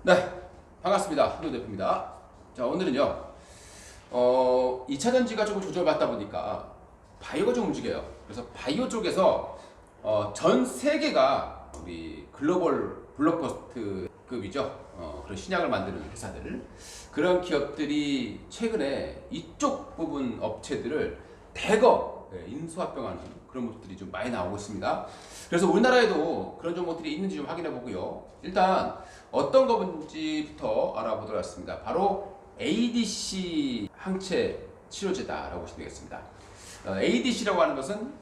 네, 반갑습니다. 한도 대표입니다. 자, 오늘은요, 2차 전지가 조금 조절받다 보니까 바이오가 좀 움직여요. 그래서 바이오 쪽에서 전 세계가 우리 글로벌 블록버스트급이죠. 그런 신약을 만드는 회사들, 그런 기업들이 최근에 이쪽 부분 업체들을 대거 인수합병하는 그런 모습들이 좀 많이 나오고 있습니다. 그래서 우리나라에도 그런 종목들이 있는지 좀 확인해 보고요. 일단 어떤 거인지부터 알아보도록 하겠습니다. 바로 ADC 항체 치료제다라고 보시면 되겠습니다. ADC라고 하는 것은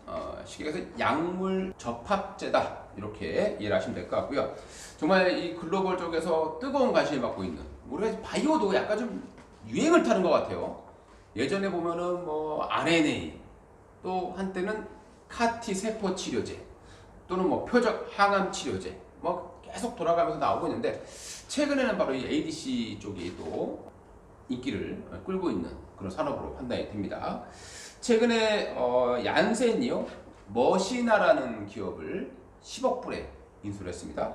쉽게 얘기해서 약물 접합제다, 이렇게 이해를 하시면 될 것 같고요. 정말 이 글로벌 쪽에서 뜨거운 관심을 받고 있는, 우리가 바이오도 약간 좀 유행을 타는 것 같아요. 예전에 보면은 뭐 RNA, 또 한때는 CAR-T 세포 치료제, 또는 뭐 표적 항암 치료제, 뭐 계속 돌아가면서 나오고 있는데, 최근에는 바로 이 ADC 쪽이 또 인기를 끌고 있는 그런 산업으로 판단이 됩니다. 최근에 얀센이요, 머시나라는 기업을 10억 불에 인수를 했습니다.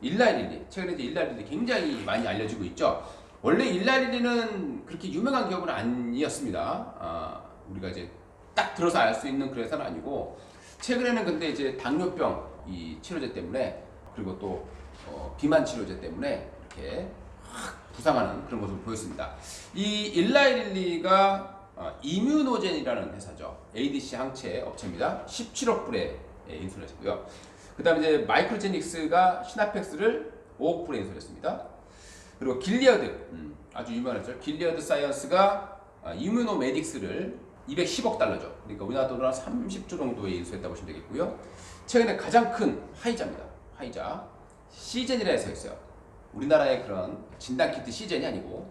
일라일리, 최근에 이제 일라일리 굉장히 많이 알려지고 있죠. 원래 일라일리는 그렇게 유명한 기업은 아니었습니다. 우리가 이제 딱 들어서 알 수 있는 그런 회사는 아니고, 최근에는 근데 이제 당뇨병 이 치료제 때문에, 그리고 또 비만 치료제 때문에 이렇게 확 부상하는 그런 모습을 보였습니다. 이 일라일리가 이뮤노젠이라는 회사죠. ADC 항체 업체입니다. 17억 불에 인수를 했고요. 그 다음에 이제 마이크로제닉스가 시나펙스를 5억 불에 인수를 했습니다. 그리고 길리어드, 아주 유명하죠. 길리어드 사이언스가 이뮤노메딕스를 210억 달러죠. 그러니까 우리나라 돈으로 한 30조 정도에 인수했다고 보시면 되겠고요. 최근에 가장 큰 화이자입니다. 화이자. 시젠이라 해서 있어요. 우리나라의 그런 진단키트 시젠이 아니고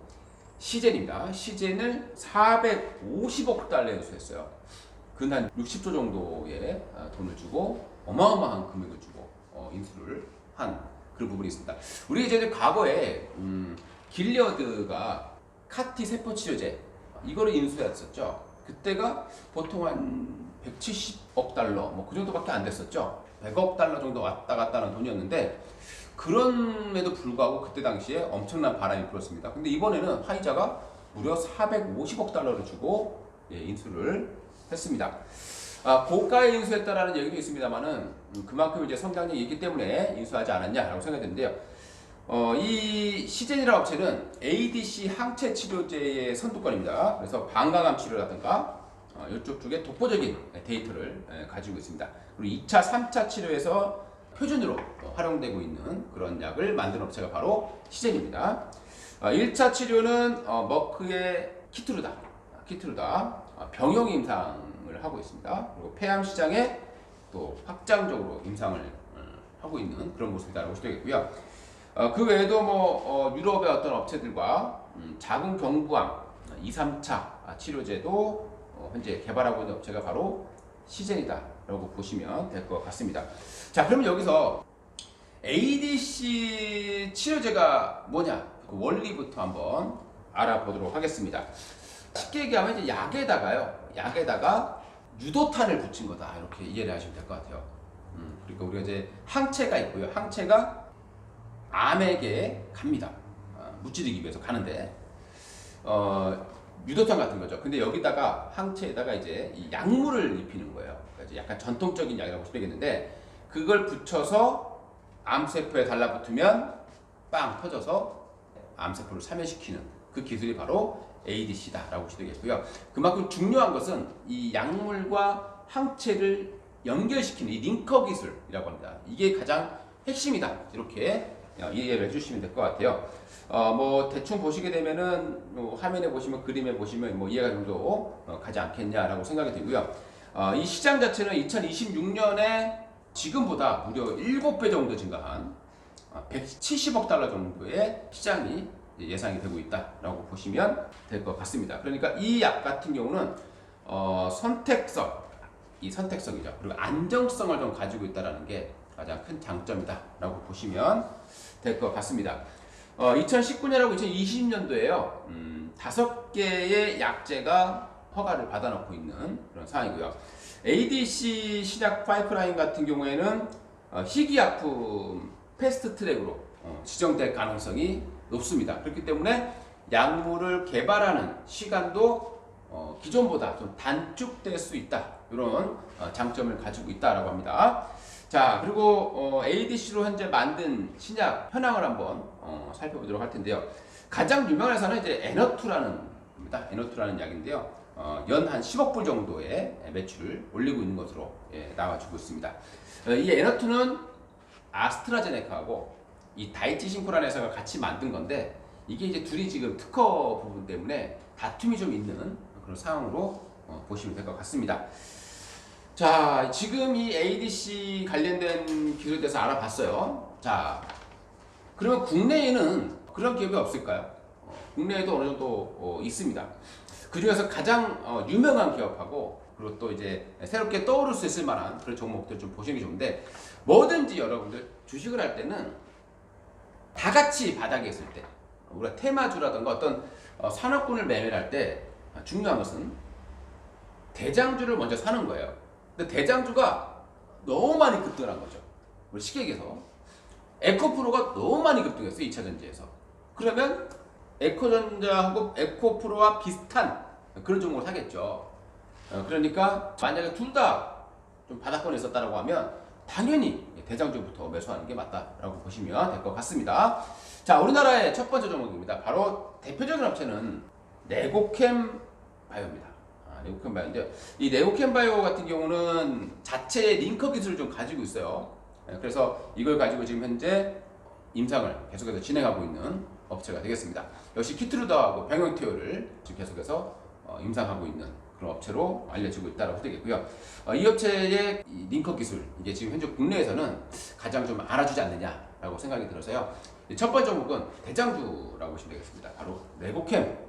시젠입니다. 시젠을 450억 달러에 인수했어요. 근 한 60조 정도의 돈을 주고, 어마어마한 금액을 주고 인수를 한 그런 부분이 있습니다. 우리 이제 과거에 길리어드가 카티 세포 치료제 이거를 인수했었죠. 그때가 보통 한 170억 달러 뭐 그 정도밖에 안 됐었죠. 100억 달러 정도 왔다 갔다 하는 돈이었는데, 그럼에도 불구하고 그때 당시에 엄청난 바람이 불었습니다. 근데 이번에는 화이자가 무려 450억 달러를 주고 인수를 했습니다. 고가에 인수했다라는 얘기도 있습니다만은 그만큼 이제 성장력이 있기 때문에 인수하지 않았냐라고 생각이 드는데요. 이 시젠이라는 업체는 ADC 항체 치료제의 선두권입니다. 그래서 방광암 치료라든가 이쪽 쪽에 독보적인 데이터를 가지고 있습니다. 그리고 2차, 3차 치료에서 표준으로 활용되고 있는 그런 약을 만든 업체가 바로 시젠입니다. 1차 치료는 머크의 키트루다 병용 임상을 하고 있습니다. 그리고 폐암 시장에 또 확장적으로 임상을 하고 있는 그런 모습이라고 보시면 되겠고요. 그 외에도 뭐 유럽의 어떤 업체들과 작은 경부암 2, 3차 치료제도 현재 개발하고 있는 업체가 바로 시젠이다라고 보시면 될 것 같습니다. 자, 그럼 여기서 ADC 치료제가 뭐냐, 그 원리부터 한번 알아보도록 하겠습니다. 쉽게 얘기하면 이제 약에다가 유도탄을 붙인 거다, 이렇게 이해를 하시면 될 것 같아요. 그러니까 우리가 이제 항체가 있고요. 항체가 암에게 갑니다. 무찌르기 위해서 가는데 유도탄 같은 거죠. 근데 여기다가 항체에다가 이제 이 약물을 입히는 거예요. 그러니까 약간 전통적인 약이라고 보시면 되겠는데, 그걸 붙여서 암세포에 달라붙으면 빵 터져서 암세포를 사멸시키는 그 기술이 바로 ADC다라고 보시면 되겠고요. 그만큼 중요한 것은 이 약물과 항체를 연결시키는 이 링커 기술이라고 합니다. 이게 가장 핵심이다, 이렇게 이해를 해주시면 될 것 같아요. 뭐 대충 보시게 되면은 화면에 보시면, 그림에 보시면 뭐 이해가 정도 가지 않겠냐라고 생각이 들고요. 이 시장 자체는 2026년에 지금보다 무려 7배 정도 증가한 170억 달러 정도의 시장이 예상이 되고 있다라고 보시면 될 것 같습니다. 그러니까 이 약 같은 경우는 선택성이죠. 그리고 안정성을 좀 가지고 있다는 게 가장 큰 장점이다라고 보시면 될 것 같습니다. 2019년하고 2020년도에요. 5개의 약제가 허가를 받아놓고 있는 그런 상황이고요. ADC 신약 파이프라인 같은 경우에는 희귀약품 패스트 트랙으로 지정될 가능성이 높습니다. 그렇기 때문에 약물을 개발하는 시간도 기존보다 좀 단축될 수 있다. 이런 장점을 가지고 있다라고 합니다. 자, 그리고 ADC로 현재 만든 신약 현황을 한번 살펴보도록 할 텐데요. 가장 유명한 회사는 이제 에너투라는 겁니다. 에너투라는 약인데요. 연 한 10억 불 정도의 매출을 올리고 있는 것으로 나와주고 있습니다. 이 에너투는 아스트라제네카하고 이 다이치 싱코라는 회사가 같이 만든 건데, 이게 이제 둘이 지금 특허 부분 때문에 다툼이 좀 있는 그런 상황으로 보시면 될 것 같습니다. 자, 지금 이 ADC 관련된 기술에 대해서 알아봤어요. 자, 그러면 국내에는 그런 기업이 없을까요? 국내에도 어느 정도 있습니다. 그 중에서 가장 유명한 기업하고, 그리고 또 이제 새롭게 떠오를 수 있을 만한 그런 종목들 좀 보시는 게 좋은데, 뭐든지 여러분들 주식을 할 때는 다 같이 바닥에 있을 때, 우리가 테마주라든가 어떤 산업군을 매매를 할 때 중요한 것은 대장주를 먼저 사는 거예요. 근데 대장주가 너무 많이 급등한 거죠. 우리 쉽게 얘기해서 에코프로가 너무 많이 급등했어요. 2차전지에서. 그러면 에코전자하고 에코프로와 비슷한 그런 종목을 사겠죠. 그러니까 만약에 둘 다 좀 바닥권에 있었다고 하면 당연히 대장주부터 매수하는 게 맞다라고 보시면 될 것 같습니다. 자, 우리나라의 첫 번째 종목입니다. 바로 대표적인 업체는 네고캠 바이오입니다. 네고캠 바이오인데요. 이 네고캠 바이오 같은 경우는 자체의 링커 기술을 좀 가지고 있어요. 그래서 이걸 가지고 지금 현재 임상을 계속해서 진행하고 있는 업체가 되겠습니다. 역시 키트루다하고 병영티오를 지금 계속해서 임상하고 있는 그런 업체로 알려지고 있다고 되겠고요. 이 업체의 이 링커 기술, 이게 지금 현재 국내에서는 가장 좀 알아주지 않느냐라고 생각이 들어서요. 첫 번째 종목은 대장주라고 보시면 되겠습니다. 바로 네고캠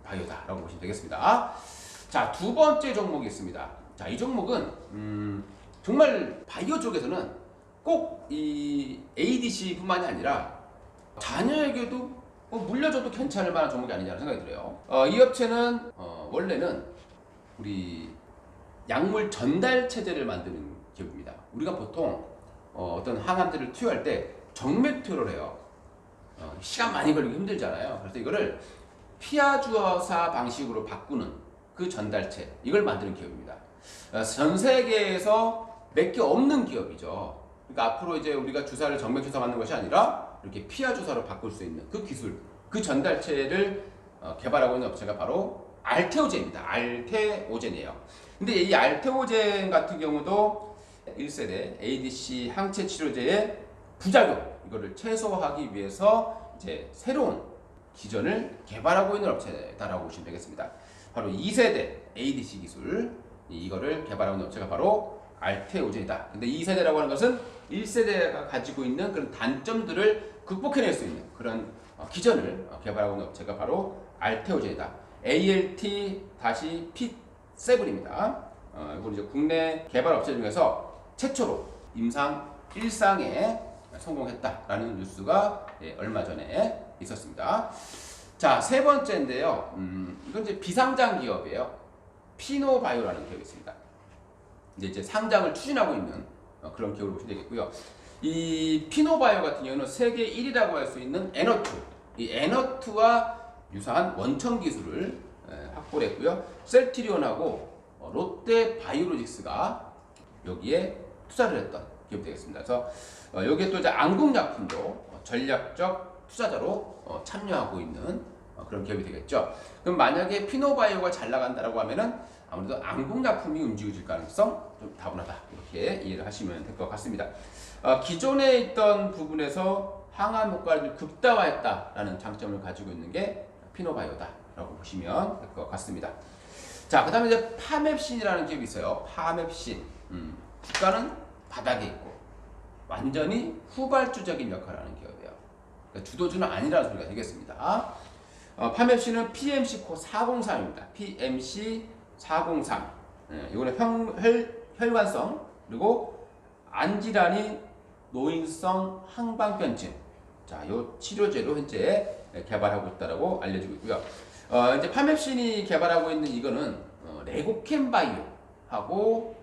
바이오다라고 보시면 되겠습니다. 자, 두 번째 종목이 있습니다. 자, 이 종목은 정말 바이오 쪽에서는 꼭 이 ADC뿐만이 아니라 자녀에게도 물려줘도 괜찮을 만한 종목이 아니냐는 생각이 들어요. 이 업체는 원래는 우리 약물 전달 체제를 만드는 기업입니다. 우리가 보통 어떤 항암제를 투여할 때 정맥 투여를 해요. 시간 많이 걸리기 힘들잖아요. 그래서 이거를 피하주사 방식으로 바꾸는 그 전달체, 이걸 만드는 기업입니다. 전 세계에서 몇 개 없는 기업이죠. 그러니까 앞으로 이제 우리가 주사를 정맥 주사 맞는 것이 아니라 이렇게 피하 주사로 바꿀 수 있는 그 기술, 그 전달체를 개발하고 있는 업체가 바로 알테오젠입니다. 알테오젠이에요. 근데 이 알테오젠 같은 경우도 1세대 ADC 항체 치료제의 부작용, 이거를 최소화하기 위해서 이제 새로운 기전을 개발하고 있는 업체다라고 보시면 되겠습니다. 바로 2세대 ADC 기술, 이거를 개발하고 있는 업체가 바로 알테오젠이다. 근데 2세대라고 하는 것은 1세대가 가지고 있는 그런 단점들을 극복해낼 수 있는 그런 기전을 개발하고 있는 업체가 바로 알테오젠이다. ALT-P7입니다. 이건 이제 국내 개발 업체 중에서 최초로 임상 1상에 성공했다라는 뉴스가 얼마 전에 있었습니다. 자, 세 번째인데요. 이건 이제 비상장 기업이에요. 피노바이오라는 기업이 있습니다. 이제 상장을 추진하고 있는 그런 기업으로 보시면 되겠고요. 이 피노바이오 같은 경우는 세계 1위라고 할 수 있는 에너투, 이 에너투와 유사한 원천 기술을 확보를 했고요. 셀트리온하고 롯데바이오로직스가 여기에 투자를 했던 기업이 되겠습니다. 그래서 여기에 또 이제 안국약품도 전략적 투자자로 참여하고 있는 그런 기업이 되겠죠. 그럼 만약에 피노바이오가 잘 나간다라고 하면은 아무래도 안국약품이 움직여질 가능성 좀 다분하다, 이렇게 이해를 하시면 될 것 같습니다. 기존에 있던 부분에서 항암 효과를 극대화했다라는 장점을 가지고 있는 게 피노바이오다라고 보시면 될 것 같습니다. 자, 그 다음에 이제 파맵신이라는 기업이 있어요. 파맵신. 주가는 바닥에 있고 완전히 후발주적인 역할을 하는 기업이에요. 그러니까 주도주는 아니라는 소리가 되겠습니다. 파맵신은 PMC 코 403입니다. PMC 403. 이거는 혈관성 그리고 안질환이 노인성 항방변증. 자, 이 치료제로 현재 개발하고 있다라고 알려지고 있고요. 이제 파맵신이 개발하고 있는 이거는 레고캠 바이오하고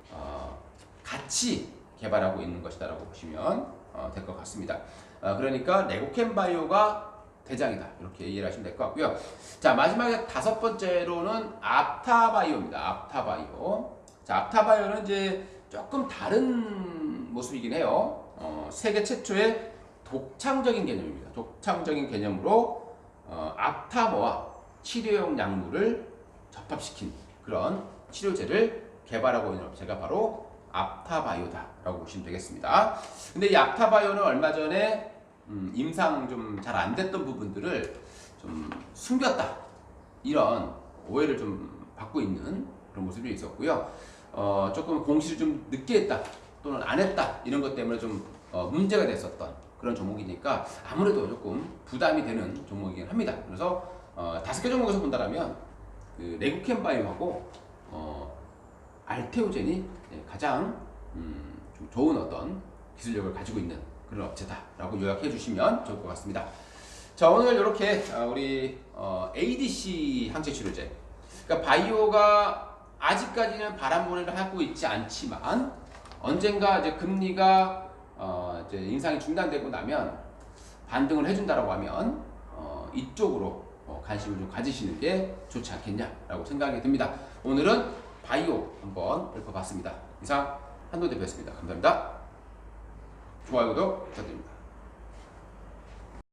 같이 개발하고 있는 것이다라고 보시면 될 것 같습니다. 그러니까 레고캠 바이오가 대장이다. 이렇게 이해를 하시면 될 것 같고요. 자, 마지막에 다섯 번째로는 앞타바이오입니다. 앞타바이오. 자, 앞타바이오는 이제 조금 다른 모습이긴 해요. 세계 최초의 독창적인 개념입니다. 독창적인 개념으로 앞타머와 치료용 약물을 접합시킨 그런 치료제를 개발하고 있는 업체가 바로 앞타바이오다라고 보시면 되겠습니다. 근데 이 앞타바이오는 얼마 전에 임상 좀 잘 안 됐던 부분들을 좀 숨겼다, 이런 오해를 좀 받고 있는 그런 모습이 있었고요. 조금 공시를 좀 늦게 했다 또는 안 했다, 이런 것 때문에 좀 문제가 됐었던 그런 종목이니까 아무래도 조금 부담이 되는 종목이긴 합니다. 그래서 5개 종목에서 본다면 그 레구캠바이오하고 알테오젠이 가장 좀 좋은 어떤 기술력을 가지고 있는 그런 업체다라고 요약해 주시면 좋을 것 같습니다. 자, 오늘 이렇게 우리 ADC 항체 치료제, 그러니까 바이오가 아직까지는 바람몰이를 하고 있지 않지만 언젠가 이제 금리가 이제 인상이 중단되고 나면 반등을 해준다라고 하면 이쪽으로 관심을 좀 가지시는 게 좋지 않겠냐라고 생각이 듭니다. 오늘은 바이오 한번 읊어봤습니다. 이상 한도 대표였습니다. 감사합니다. 좋아요, 구독 부탁드립니다.